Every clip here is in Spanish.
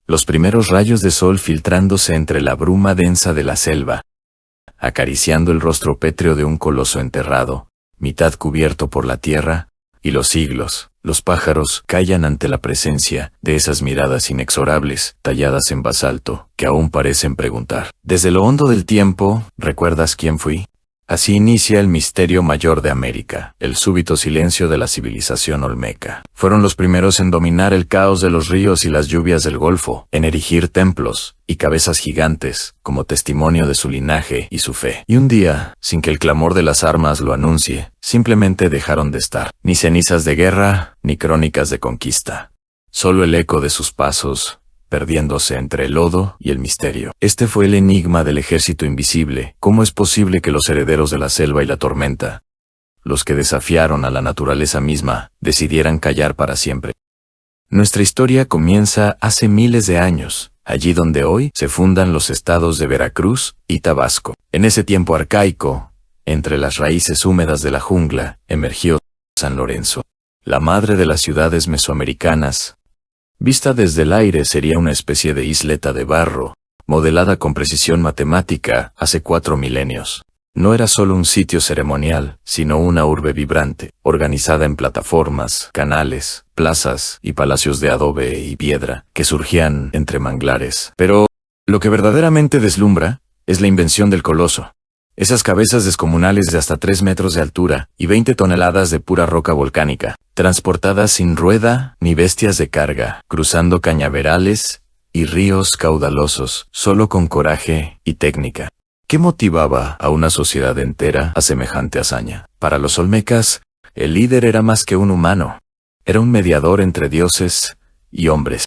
los primeros rayos de sol filtrándose entre la bruma densa de la selva, acariciando el rostro pétreo de un coloso enterrado, mitad cubierto por la tierra, y los siglos, los pájaros, callan ante la presencia de esas miradas inexorables, talladas en basalto, que aún parecen preguntar. Desde lo hondo del tiempo, ¿recuerdas quién fui? Así inicia el misterio mayor de América, el súbito silencio de la civilización olmeca. Fueron los primeros en dominar el caos de los ríos y las lluvias del Golfo, en erigir templos y cabezas gigantes, como testimonio de su linaje y su fe. Y un día, sin que el clamor de las armas lo anuncie, simplemente dejaron de estar. Ni cenizas de guerra, ni crónicas de conquista. Solo el eco de sus pasos, perdiéndose entre el lodo y el misterio. Este fue el enigma del ejército invisible. ¿Cómo es posible que los herederos de la selva y la tormenta, los que desafiaron a la naturaleza misma, decidieran callar para siempre? Nuestra historia comienza hace miles de años, allí donde hoy se fundan los estados de Veracruz y Tabasco. En ese tiempo arcaico, entre las raíces húmedas de la jungla, emergió San Lorenzo, la madre de las ciudades mesoamericanas. Vista desde el aire sería una especie de isleta de barro, modelada con precisión matemática hace 4 milenios. No era solo un sitio ceremonial, sino una urbe vibrante, organizada en plataformas, canales, plazas y palacios de adobe y piedra, que surgían entre manglares. Pero lo que verdaderamente deslumbra es la invención del coloso. Esas cabezas descomunales de hasta 3 metros de altura y 20 toneladas de pura roca volcánica, transportadas sin rueda ni bestias de carga, cruzando cañaverales y ríos caudalosos, solo con coraje y técnica. ¿Qué motivaba a una sociedad entera a semejante hazaña? Para los olmecas, el líder era más que un humano. Era un mediador entre dioses y hombres.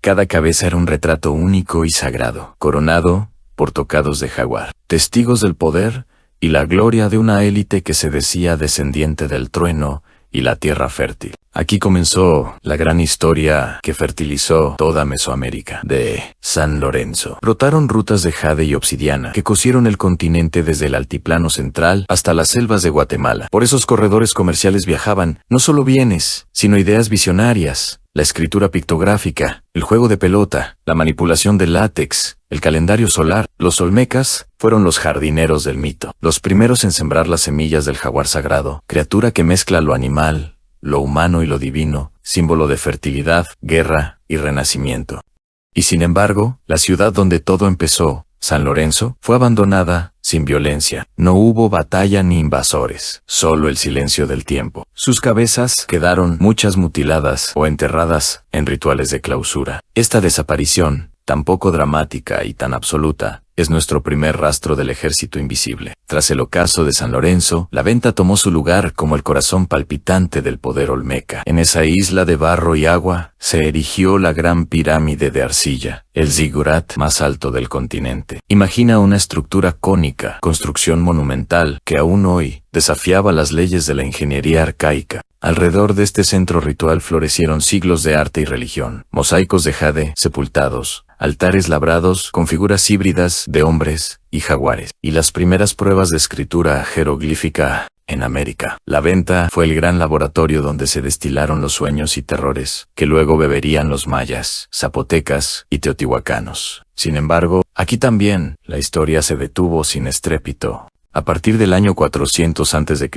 Cada cabeza era un retrato único y sagrado, coronado por tocados de jaguar, testigos del poder y la gloria de una élite que se decía descendiente del trueno y la tierra fértil. Aquí comenzó la gran historia que fertilizó toda Mesoamérica, de San Lorenzo. Brotaron rutas de jade y obsidiana que cosieron el continente desde el altiplano central hasta las selvas de Guatemala. Por esos corredores comerciales viajaban no solo bienes, sino ideas visionarias, la escritura pictográfica, el juego de pelota, la manipulación del látex, el calendario solar. Los olmecas fueron los jardineros del mito, los primeros en sembrar las semillas del jaguar sagrado, criatura que mezcla lo animal, lo humano y lo divino, símbolo de fertilidad, guerra y renacimiento. Y sin embargo, la ciudad donde todo empezó, San Lorenzo, fue abandonada, sin violencia. No hubo batalla ni invasores, solo el silencio del tiempo. Sus cabezas quedaron muchas mutiladas o enterradas en rituales de clausura. Esta desaparición, tan poco dramática y tan absoluta, es nuestro primer rastro del ejército invisible. Tras el ocaso de San Lorenzo, la venta tomó su lugar como el corazón palpitante del poder olmeca. En esa isla de barro y agua, se erigió la gran pirámide de arcilla, el zigurat más alto del continente. Imagina una estructura cónica, construcción monumental, que aún hoy desafiaba las leyes de la ingeniería arcaica. Alrededor de este centro ritual florecieron siglos de arte y religión, mosaicos de jade sepultados, altares labrados con figuras híbridas de hombres y jaguares, y las primeras pruebas de escritura jeroglífica en América. La venta fue el gran laboratorio donde se destilaron los sueños y terrores, que luego beberían los mayas, zapotecas y teotihuacanos. Sin embargo, aquí también, la historia se detuvo sin estrépito. A partir del año 400 a.C.,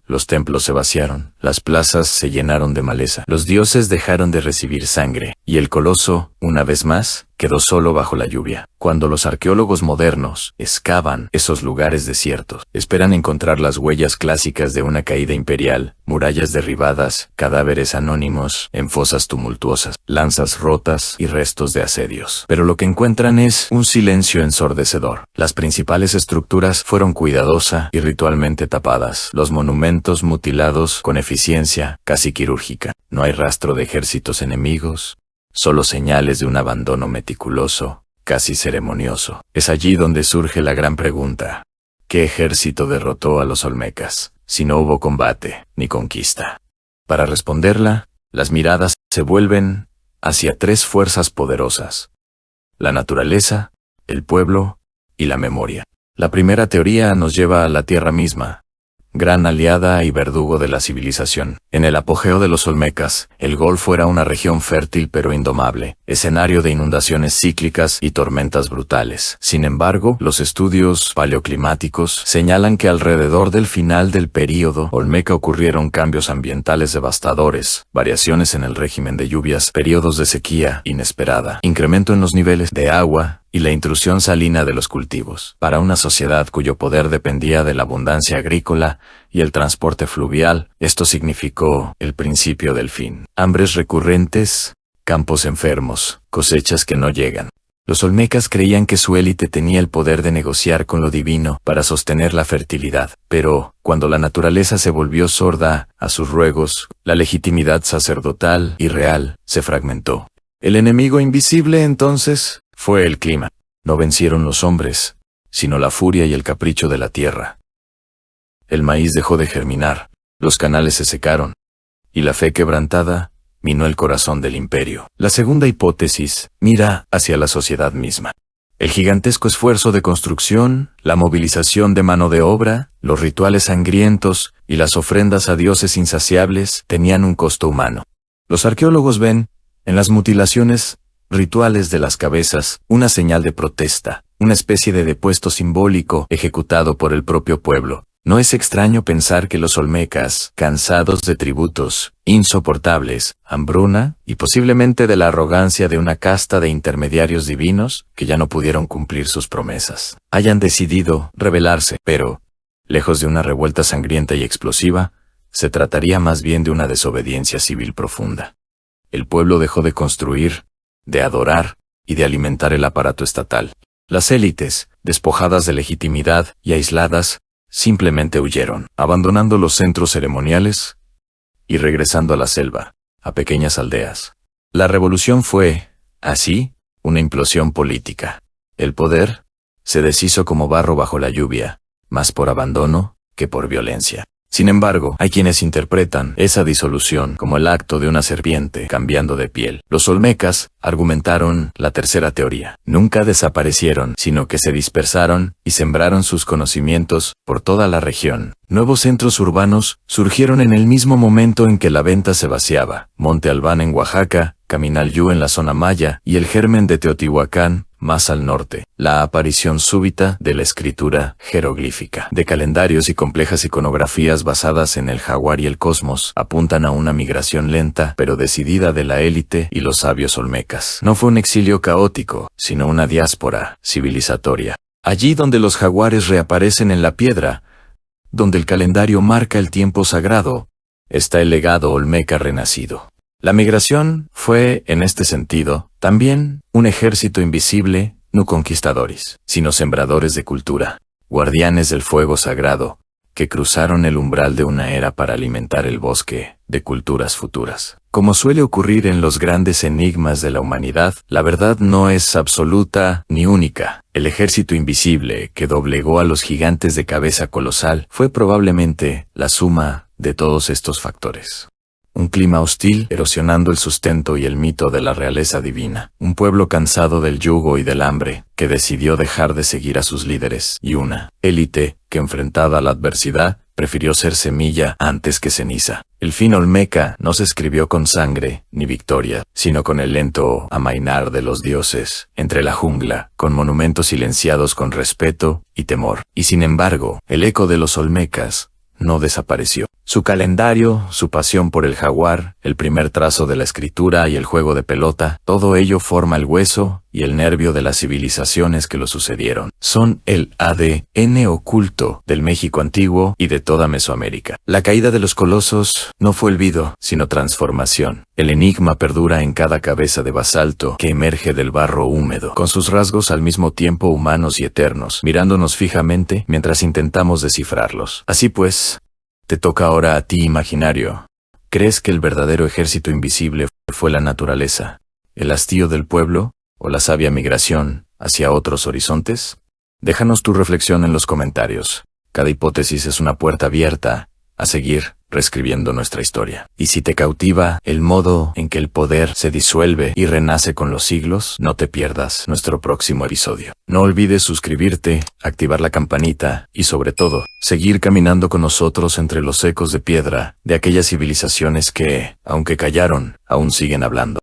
los templos se vaciaron, las plazas se llenaron de maleza, los dioses dejaron de recibir sangre, y el coloso, una vez más, quedó solo bajo la lluvia. Cuando los arqueólogos modernos excavan esos lugares desiertos, esperan encontrar las huellas clásicas de una caída imperial, murallas derribadas, cadáveres anónimos en fosas tumultuosas, lanzas rotas y restos de asedios. Pero lo que encuentran es un silencio ensordecedor. Las principales estructuras fueron cuidadosa y ritualmente tapadas, los monumentos mutilados con eficiencia casi quirúrgica. No hay rastro de ejércitos enemigos, solo señales de un abandono meticuloso, casi ceremonioso. Es allí donde surge la gran pregunta: ¿qué ejército derrotó a los olmecas, si no hubo combate ni conquista? Para responderla, las miradas se vuelven hacia 3 fuerzas poderosas: la naturaleza, el pueblo y la memoria. La primera teoría nos lleva a la tierra misma. gran aliada y verdugo de la civilización. En el apogeo de los olmecas, el Golfo era una región fértil pero indomable, escenario de inundaciones cíclicas y tormentas brutales. Sin embargo, los estudios paleoclimáticos señalan que alrededor del final del período olmeca ocurrieron cambios ambientales devastadores, variaciones en el régimen de lluvias, periodos de sequía inesperada, incremento en los niveles de agua, y la intrusión salina de los cultivos. Para una sociedad cuyo poder dependía de la abundancia agrícola y el transporte fluvial, esto significó el principio del fin. Hambres recurrentes, campos enfermos, cosechas que no llegan. Los olmecas creían que su élite tenía el poder de negociar con lo divino para sostener la fertilidad, pero, cuando la naturaleza se volvió sorda a sus ruegos, la legitimidad sacerdotal y real se fragmentó. El enemigo invisible, entonces, fue el clima. No vencieron los hombres, sino la furia y el capricho de la tierra. El maíz dejó de germinar, los canales se secaron, y la fe quebrantada minó el corazón del imperio. La segunda hipótesis mira hacia la sociedad misma. El gigantesco esfuerzo de construcción, la movilización de mano de obra, los rituales sangrientos y las ofrendas a dioses insaciables tenían un costo humano. Los arqueólogos ven, en las mutilaciones rituales de las cabezas, una señal de protesta, una especie de depuesto simbólico ejecutado por el propio pueblo. No es extraño pensar que los olmecas, cansados de tributos insoportables, hambruna y posiblemente de la arrogancia de una casta de intermediarios divinos que ya no pudieron cumplir sus promesas, hayan decidido rebelarse, pero, lejos de una revuelta sangrienta y explosiva, se trataría más bien de una desobediencia civil profunda. El pueblo dejó de construir, de adorar y de alimentar el aparato estatal. Las élites, despojadas de legitimidad y aisladas, simplemente huyeron, abandonando los centros ceremoniales y regresando a la selva, a pequeñas aldeas. La revolución fue, así, una implosión política. El poder se deshizo como barro bajo la lluvia, más por abandono que por violencia. Sin embargo, hay quienes interpretan esa disolución como el acto de una serpiente cambiando de piel. Los olmecas argumentaron la tercera teoría. Nunca desaparecieron, sino que se dispersaron y sembraron sus conocimientos por toda la región. Nuevos centros urbanos surgieron en el mismo momento en que la venta se vaciaba. Monte Albán en Oaxaca, Caminalyu en la zona maya y el germen de Teotihuacán, más al norte. La aparición súbita de la escritura jeroglífica, de calendarios y complejas iconografías basadas en el jaguar y el cosmos, apuntan a una migración lenta pero decidida de la élite y los sabios olmecas. No fue un exilio caótico, sino una diáspora civilizatoria. Allí donde los jaguares reaparecen en la piedra, donde el calendario marca el tiempo sagrado, está el legado olmeca renacido. La migración fue, en este sentido, también un ejército invisible, no conquistadores, sino sembradores de cultura, guardianes del fuego sagrado, que cruzaron el umbral de una era para alimentar el bosque de culturas futuras. Como suele ocurrir en los grandes enigmas de la humanidad, la verdad no es absoluta ni única. El ejército invisible que doblegó a los gigantes de cabeza colosal fue probablemente la suma de todos estos factores. Un clima hostil erosionando el sustento y el mito de la realeza divina. Un pueblo cansado del yugo y del hambre, que decidió dejar de seguir a sus líderes. Y una élite que, enfrentada a la adversidad, prefirió ser semilla antes que ceniza. El fin olmeca no se escribió con sangre ni victoria, sino con el lento amainar de los dioses, entre la jungla, con monumentos silenciados con respeto y temor. Y sin embargo, el eco de los olmecas no desapareció. Su calendario, su pasión por el jaguar, el primer trazo de la escritura y el juego de pelota, todo ello forma el hueso y el nervio de las civilizaciones que lo sucedieron. Son el ADN oculto del México antiguo y de toda Mesoamérica. La caída de los colosos no fue olvido, sino transformación. El enigma perdura en cada cabeza de basalto que emerge del barro húmedo, con sus rasgos al mismo tiempo humanos y eternos, mirándonos fijamente mientras intentamos descifrarlos. Así pues, te toca ahora a ti, imaginario. ¿Crees que el verdadero ejército invisible fue la naturaleza, el hastío del pueblo o la sabia migración hacia otros horizontes? Déjanos tu reflexión en los comentarios. Cada hipótesis es una puerta abierta a seguir reescribiendo nuestra historia. Y si te cautiva el modo en que el poder se disuelve y renace con los siglos, no te pierdas nuestro próximo episodio. No olvides suscribirte, activar la campanita y sobre todo, seguir caminando con nosotros entre los ecos de piedra de aquellas civilizaciones que, aunque callaron, aún siguen hablando.